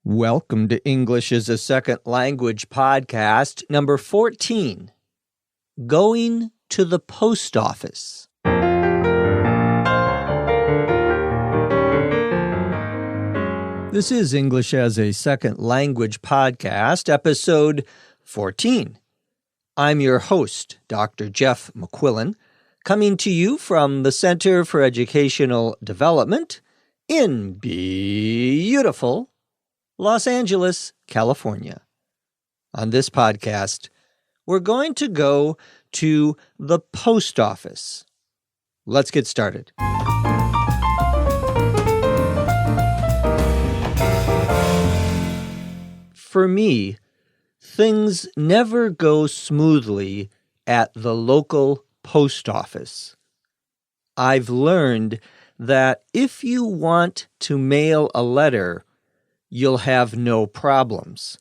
Welcome to English as a Second Language podcast number 14, Going to the Post Office. This is English as a Second Language podcast, episode 14. I'm your host, Dr. Jeff McQuillan, coming to you from the Center for Educational Development in beautiful Los Angeles, California. On this podcast, we're going to go to the post office. Let's get started. For me, things never go smoothly at the local post office. I've learned that if you want to mail a letter, you'll have no problems.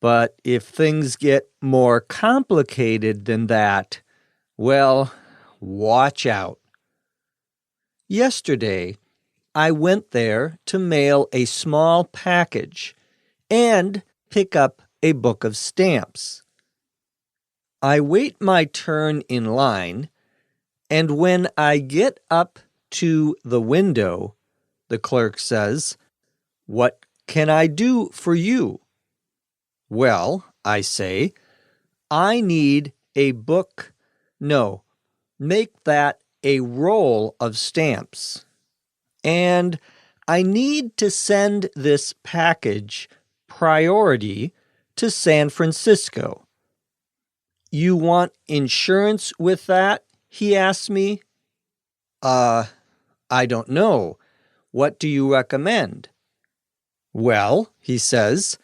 But if things get more complicated than that, well, watch out. Yesterday, I went there to mail a small package and pick up a book of stamps. I wait my turn in line, and when I get up to the window, the clerk says, "What can I do for you?" Well, I say, I need a book. No, make that a roll of stamps. And I need to send this package priority to San Francisco. You want insurance with that? He asked me. I don't know. What do you recommend? Well, he says,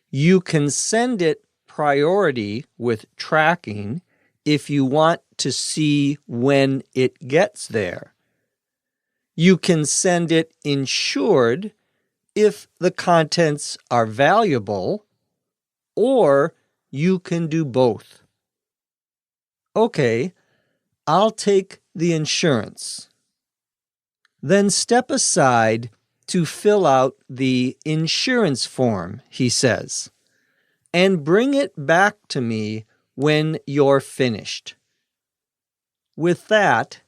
you can send it priority with tracking if you want to see when it gets there. You can send it insured if the contents are valuable, or you can do both. Okay, I'll take the insurance. Then step aside to fill out the insurance form, he says, and bring it back to me when you're finished. With that,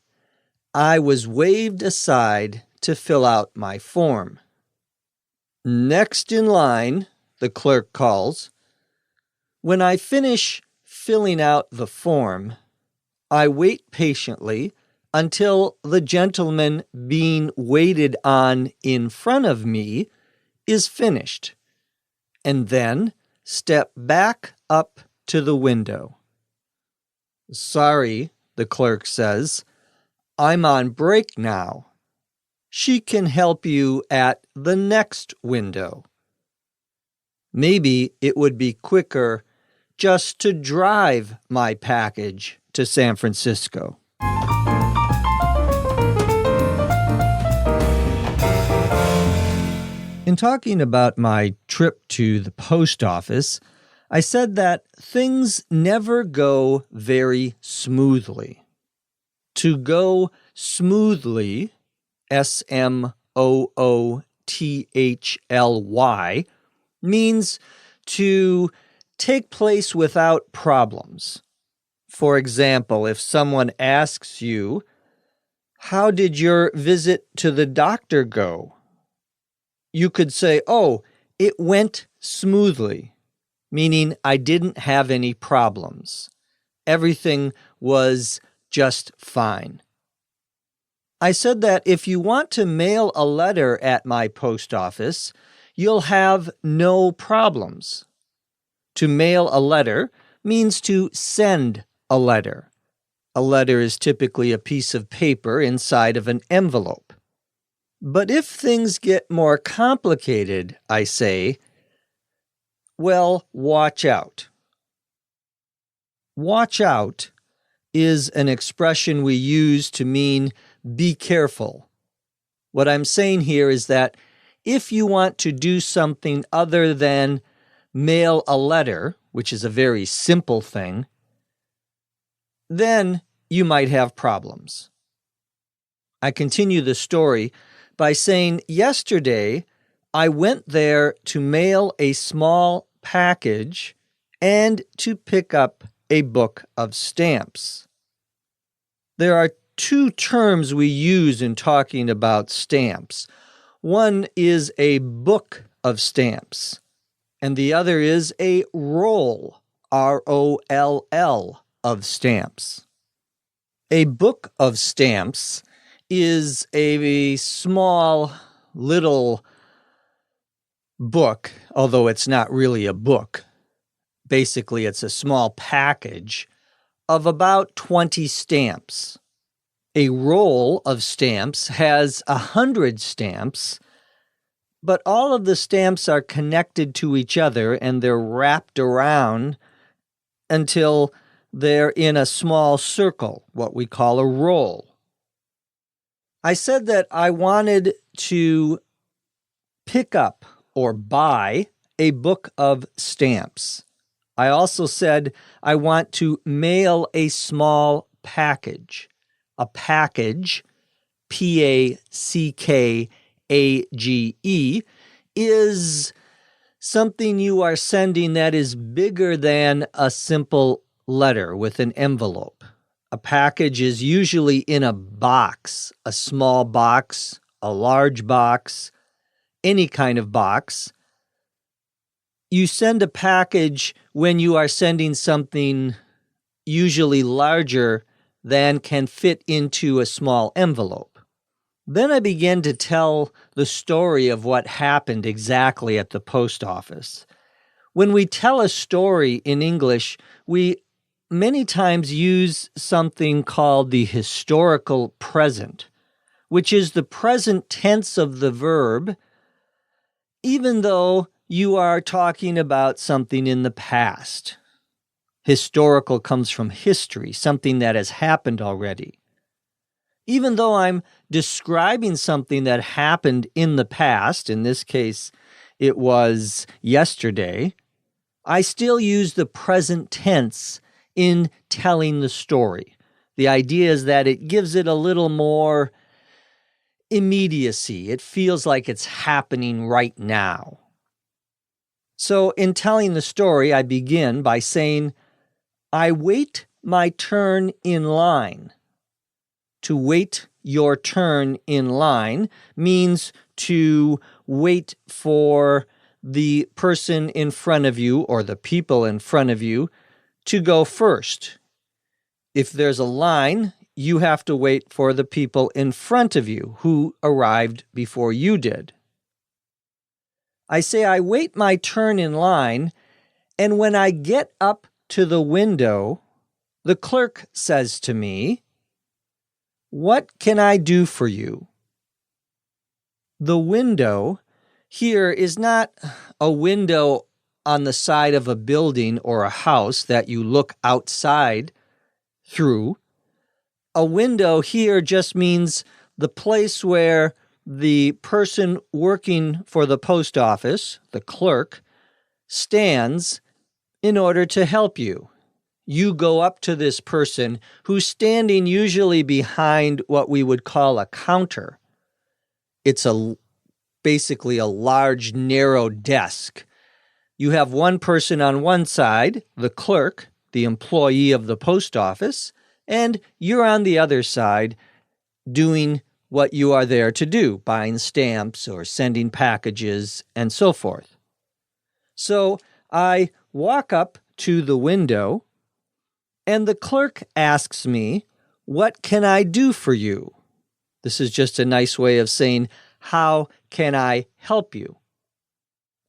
I was waved aside to fill out my form. Next in line, the clerk calls. When I finish filling out the form, I wait patiently until the gentleman being waited on in front of me is finished, and then step back up to the window. "Sorry," the clerk says, "I'm on break now. She can help you at the next window." Maybe it would be quicker just to drive my package to San Francisco. In talking about my trip to the post office, I said that things never go very smoothly. To go smoothly, S-M-O-O-T-H-L-Y, means to take place without problems. For example, if someone asks you, "How did your visit to the doctor go?" you could say, "Oh, it went smoothly," meaning I didn't have any problems. Everything was just fine. I said that if you want to mail a letter at my post office, you'll have no problems. To mail a letter means to send a letter. A letter is typically a piece of paper inside of an envelope. But if things get more complicated, I say, well, watch out. Watch out is an expression we use to mean be careful. What I'm saying here is that if you want to do something other than mail a letter, which is a very simple thing, then you might have problems. I continue the story by saying, yesterday I went there to mail a small package and to pick up a book of stamps. There are two terms we use in talking about stamps. One is a book of stamps, and the other is a roll, R-O-L-L, of stamps. A book of stamps is a small little book, although it's not really a book. Basically, it's a small package of about 20 stamps. A roll of stamps has 100 stamps, but all of the stamps are connected to each other and they're wrapped around until they're in a small circle, what we call a roll. I said that I wanted to pick up or buy a book of stamps. I also said I want to mail a small package. A package, P-A-C-K-A-G-E, is something you are sending that is bigger than a simple letter with an envelope. A package is usually in a box, a small box, a large box, any kind of box. You send a package when you are sending something usually larger than can fit into a small envelope. Then I began to tell the story of what happened exactly at the post office. When we tell a story in English, we many times use something called the historical present, which is the present tense of the verb, even though you are talking about something in the past. Historical comes from history, something that has happened already. Even though I'm describing something that happened in the past, in this case, it was yesterday, I still use the present tense in telling the story. The idea is that it gives it a little more immediacy. It feels like it's happening right now. So in telling the story, I begin by saying, I wait my turn in line. To wait your turn in line means to wait for the person in front of you or the people in front of you to go first. If there's a line, you have to wait for the people in front of you who arrived before you did. I say I wait my turn in line, and when I get up to the window, the clerk says to me, "What can I do for you?" The window here is not a window on the side of a building or a house that you look outside through. A window here just means the place where the person working for the post office, the clerk, stands in order to help you. You go up to this person who's standing usually behind what we would call a counter. It's basically a large, narrow desk. You have one person on one side, the clerk, the employee of the post office, and you're on the other side doing what you are there to do, buying stamps or sending packages and so forth. So I walk up to the window, and the clerk asks me, "What can I do for you?" This is just a nice way of saying, "How can I help you?"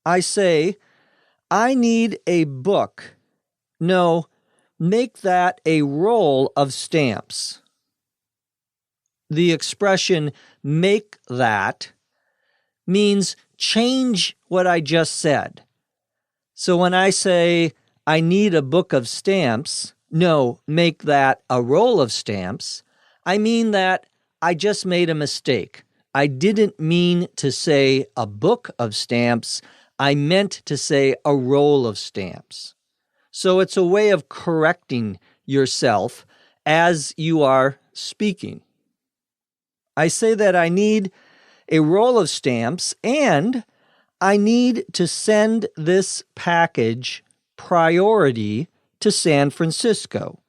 I say, "I need a book." No, make that a roll of stamps. The expression "make that" means change what I just said. So when I say, "I need a book of stamps," no, make that a roll of stamps, I mean that I just made a mistake. I didn't mean to say a book of stamps. I meant to say a roll of stamps. So it's a way of correcting yourself as you are speaking. I say that I need a roll of stamps, and I need to send this package priority to San Francisco.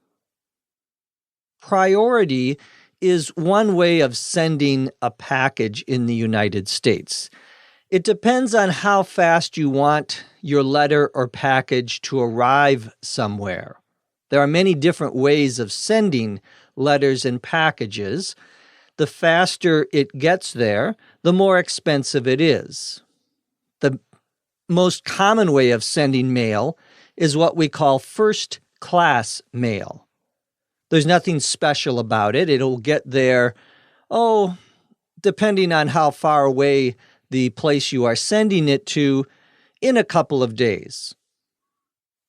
Priority is one way of sending a package in the United States. It depends on how fast you want your letter or package to arrive somewhere. There are many different ways of sending letters and packages. The faster it gets there, the more expensive it is. The most common way of sending mail is what we call first-class mail. There's nothing special about it. It'll get there, depending on how far away the place you are sending it to, in a couple of days.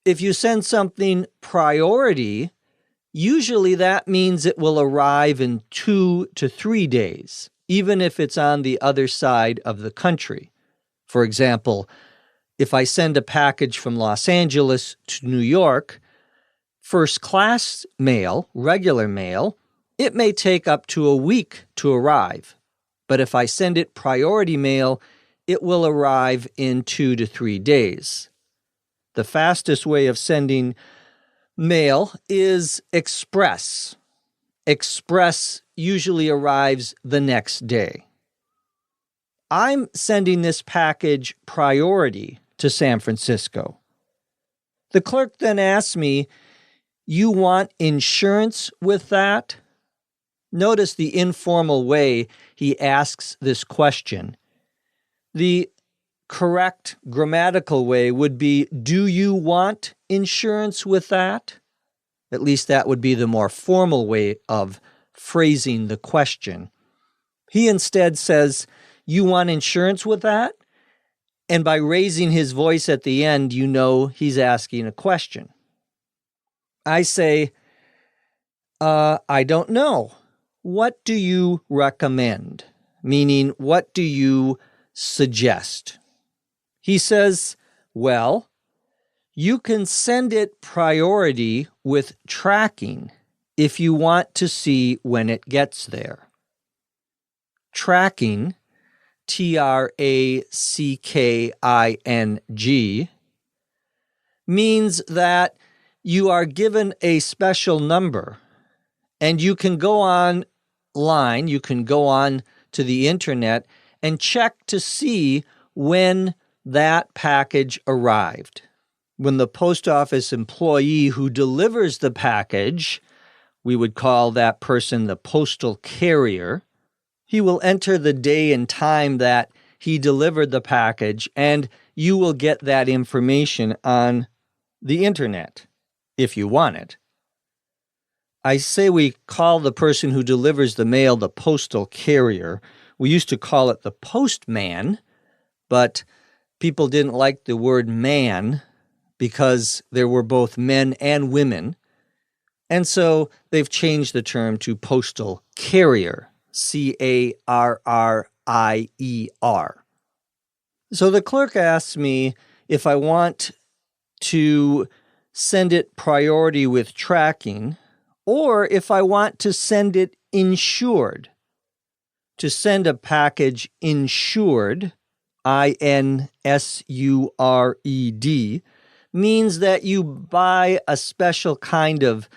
If you send something priority, usually that means it will arrive in 2 to 3 days, even if it's on the other side of the country. For example, if I send a package from Los Angeles to New York, first-class mail, regular mail, it may take up to a week to arrive. But if I send it priority mail, it will arrive in 2 to 3 days. The fastest way of sending mail is express. Express usually arrives the next day. I'm sending this package priority to San Francisco. The clerk then asks me, "You want insurance with that?" Notice the informal way he asks this question. The correct grammatical way would be, "Do you want insurance with that?" At least that would be the more formal way of phrasing the question. He instead says, "You want insurance with that?" And by raising his voice at the end, you know he's asking a question. I say, I don't know. What do you recommend? Meaning, what do you suggest? He says, well, you can send it priority with tracking if you want to see when it gets there. Tracking, Tracking, means that you are given a special number and you can go online, you can go on to the internet and check to see when that package arrived. When the post office employee who delivers the package, we would call that person the postal carrier, he will enter the day and time that he delivered the package, and you will get that information on the internet, if you want it. I say we call the person who delivers the mail the postal carrier. We used to call it the postman, but people didn't like the word man because there were both men and women. And so they've changed the term to postal carrier, Carrier. So the clerk asks me if I want to send it priority with tracking or if I want to send it insured. To send a package insured, INSURED, means that you buy a special kind of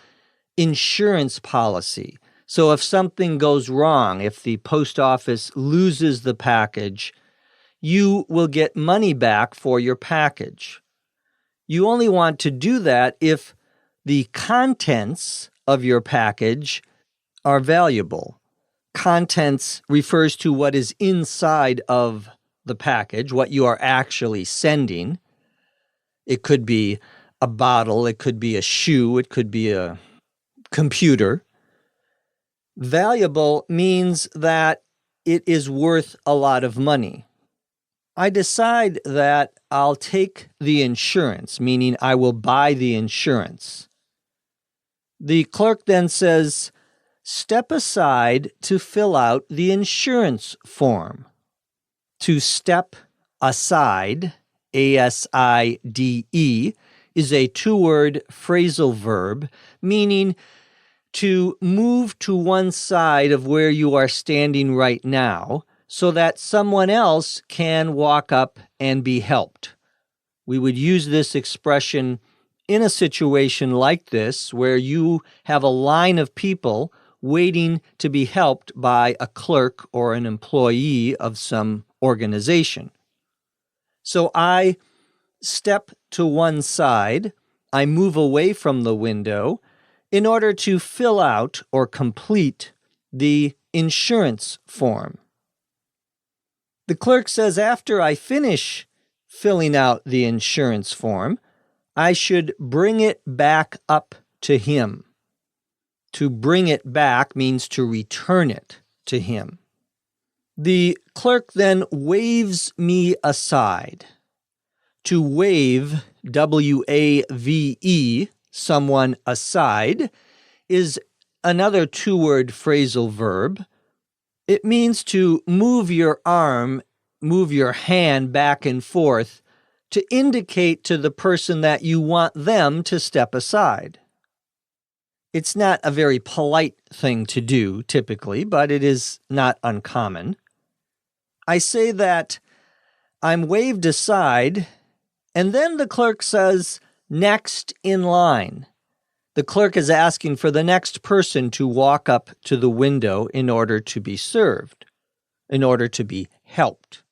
insurance policy. So if something goes wrong, if the post office loses the package, you will get money back for your package. You only want to do that if the contents of your package are valuable. Contents refers to what is inside of the package, what you are actually sending. It could be a bottle, it could be a shoe, it could be a computer. Valuable means that it is worth a lot of money. I decide that I'll take the insurance, meaning I will buy the insurance. The clerk then says, step aside to fill out the insurance form. To step aside, ASIDE, is a two-word phrasal verb, meaning to move to one side of where you are standing right now so that someone else can walk up and be helped. We would use this expression in a situation like this where you have a line of people waiting to be helped by a clerk or an employee of some organization. So I step to one side, I move away from the window in order to fill out or complete the insurance form. The clerk says after I finish filling out the insurance form, I should bring it back up to him. To bring it back means to return it to him. The clerk then waves me aside. To wave, W-A-V-E, someone aside, is another two-word phrasal verb. It means to move your arm, move your hand back and forth to indicate to the person that you want them to step aside. It's not a very polite thing to do, typically, but it is not uncommon. I say that I'm waved aside, and then the clerk says, next in line. The clerk is asking for the next person to walk up to the window in order to be served, in order to be helped.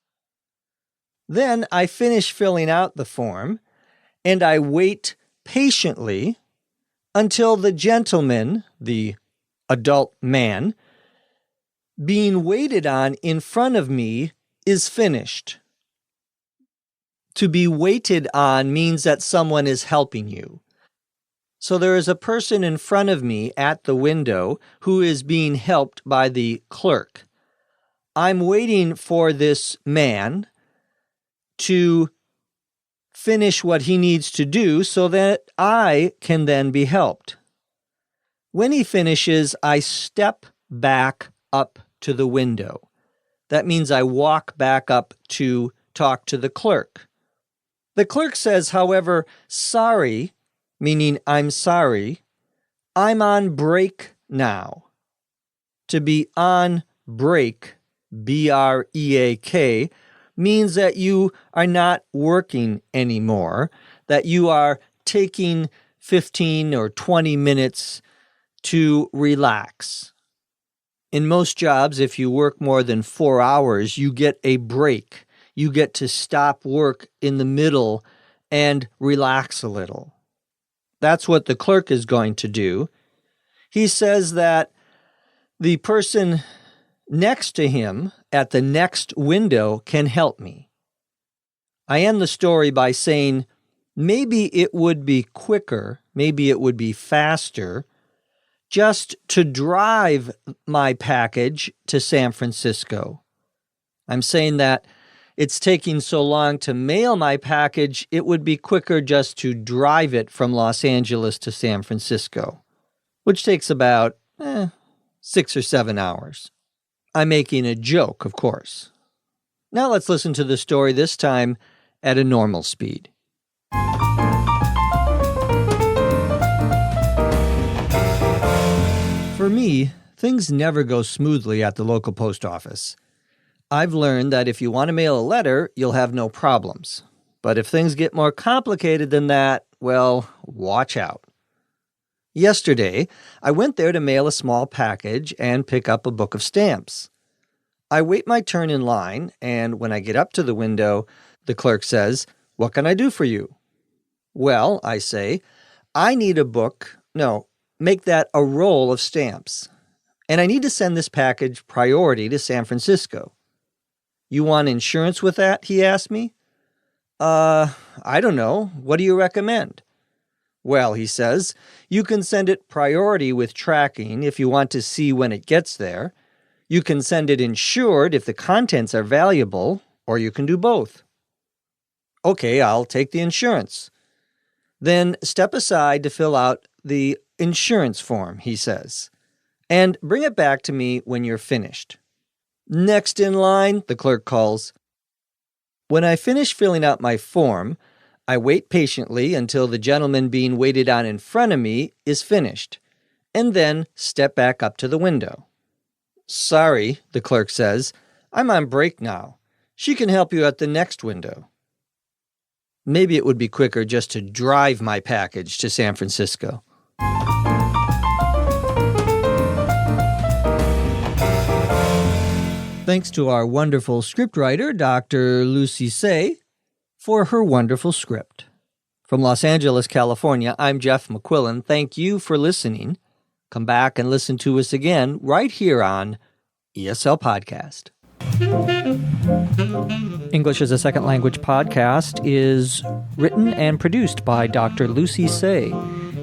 Then I finish filling out the form, and I wait patiently until the gentleman, the adult man, being waited on in front of me is finished. To be waited on means that someone is helping you. So there is a person in front of me at the window who is being helped by the clerk. I'm waiting for this man to finish what he needs to do so that I can then be helped. When he finishes, I step back up to the window. That means I walk back up to talk to the clerk. The clerk says, however, sorry, meaning I'm sorry, I'm on break now. To be on break, B-R-E-A-K, means that you are not working anymore, that you are taking 15 or 20 minutes to relax. In most jobs, if you work more than 4 hours, you get a break. You get to stop work in the middle and relax a little. That's what the clerk is going to do. He says that the person next to him at the next window can help me. I end the story by saying, maybe it would be quicker, maybe it would be faster, just to drive my package to San Francisco. I'm saying that it's taking so long to mail my package, it would be quicker just to drive it from Los Angeles to San Francisco, which takes about 6 or 7 hours. I'm making a joke, of course. Now let's listen to the story, this time at a normal speed. For me, things never go smoothly at the local post office. I've learned that if you want to mail a letter, you'll have no problems. But if things get more complicated than that, well, watch out. Yesterday, I went there to mail a small package and pick up a book of stamps. I wait my turn in line, and when I get up to the window, the clerk says, "What can I do for you?" Well, I say, I need a book. No, make that a roll of stamps. And I need to send this package priority to San Francisco. You want insurance with that? He asked me. I don't know. What do you recommend? Well, he says, you can send it priority with tracking if you want to see when it gets there. You can send it insured if the contents are valuable, or you can do both. Okay, I'll take the insurance. Then step aside to fill out the insurance form, he says, and bring it back to me when you're finished. Next in line, the clerk calls. When I finish filling out my form, I wait patiently until the gentleman being waited on in front of me is finished, and then step back up to the window. Sorry, the clerk says, I'm on break now. She can help you at the next window. Maybe it would be quicker just to drive my package to San Francisco. Thanks to our wonderful scriptwriter, Dr. Lucy Say, for her wonderful script. From Los Angeles, California, I'm Jeff McQuillan. Thank you for listening. Come back and listen to us again right here on ESL Podcast. English as a Second Language podcast is written and produced by Dr. Lucy Say,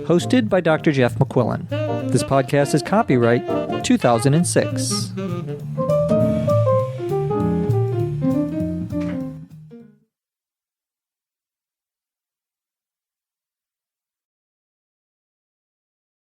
hosted by Dr. Jeff McQuillan. This podcast is copyright 2006.